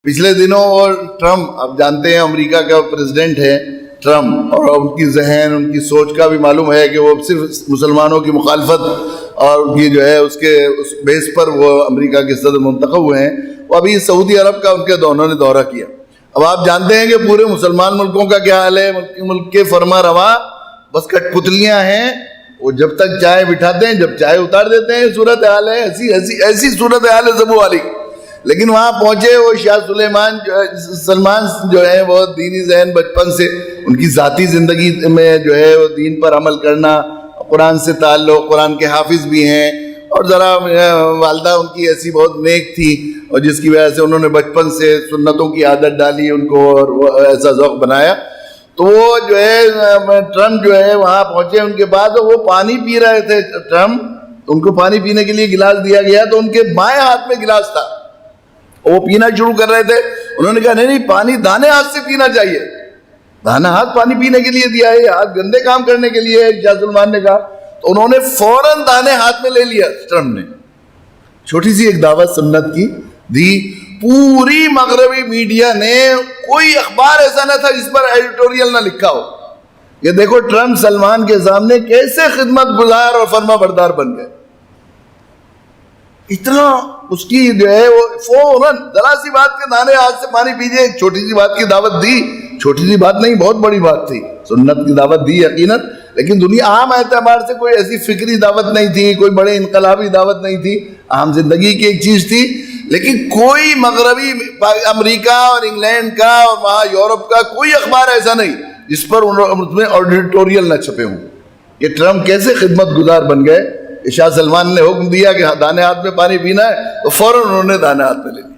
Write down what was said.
پچھلے دنوں اور ٹرمپ، آپ جانتے ہیں امریکہ کا پریزیڈنٹ ہے ٹرمپ، اور ان کی ذہن، ان کی سوچ کا بھی معلوم ہے کہ وہ صرف مسلمانوں کی مخالفت اور یہ جو ہے اس بیس پر وہ امریکہ کے صدر منتخب ہوئے ہیں۔ وہ ابھی سعودی عرب کا انہوں نے دورہ کیا۔ اب آپ جانتے ہیں کہ پورے مسلمان ملکوں کا کیا حال ہے، ملک کے فرما روا بس کٹ پتلیاں ہیں، وہ جب تک چائے بٹھاتے ہیں، جب چائے اتار دیتے ہیں۔ صورتحال ہے ایسی صورتحال ہے زبو والی۔ لیکن وہاں پہنچے وہ شاہ سلمان جو ہے وہ دینی ذہن بچپن سے، ان کی ذاتی زندگی میں جو ہے وہ دین پر عمل کرنا، قرآن سے تعلق، قرآن کے حافظ بھی ہیں، اور ذرا والدہ ان کی ایسی بہت نیک تھی، اور جس کی وجہ سے انہوں نے بچپن سے سنتوں کی عادت ڈالی ان کو، اور وہ ایسا ذوق بنایا۔ تو وہ جو ہے ٹرمپ جو ہے وہاں پہنچے، ان کے بعد وہ پانی پی رہے تھے ٹرمپ، ان کو پانی پینے کے لیے گلاس دیا گیا تو ان کے بائیں ہاتھ میں گلاس تھا، وہ پینا شروع کر رہے تھے۔ انہوں نے کہا نہیں پانی دانے ہاتھ سے پینا چاہیے، دانا ہاتھ پانی پینے کے لیے دیا ہے، ہاتھ گندے کام کرنے کے لیے، شاہ سلمان نے کہا۔ تو انہوں نے فوراً دانے ہاتھ میں لے لیا ٹرمپ نے۔ چھوٹی سی ایک دعوت سنت کی دی، پوری مغربی میڈیا نے، کوئی اخبار ایسا نہ تھا جس پر ایڈیٹوریل نہ لکھا ہو کہ دیکھو ٹرمپ سلمان کے سامنے کیسے خدمت گزار اور فرما بردار بن گئے۔ اتنا اس کی جو ہے وہ فوراً ذرا سی بات کے دانے ہاتھ سے پانی پیجئے، ایک چھوٹی سی بات کی دعوت دی، چھوٹی سی بات نہیں بہت بڑی بات تھی، سنت کی دعوت دی یقیناً، لیکن دنیا عام اعتبار سے کوئی ایسی فکری دعوت نہیں تھی، کوئی بڑے انقلابی دعوت نہیں تھی، عام زندگی کی ایک چیز تھی۔ لیکن کوئی مغربی امریکہ اور انگلینڈ کا اور وہاں یورپ کا کوئی اخبار ایسا نہیں جس پر اس میں ایڈیٹوریل نہ چھپے ہوں کہ ٹرمپ کیسے خدمت گزار بن گئے۔ شاہ سلمان نے حکم دیا کہ دانے ہاتھ میں پانی پینا ہے تو فوراً انہوں نے دانے ہاتھ میں لے لیا۔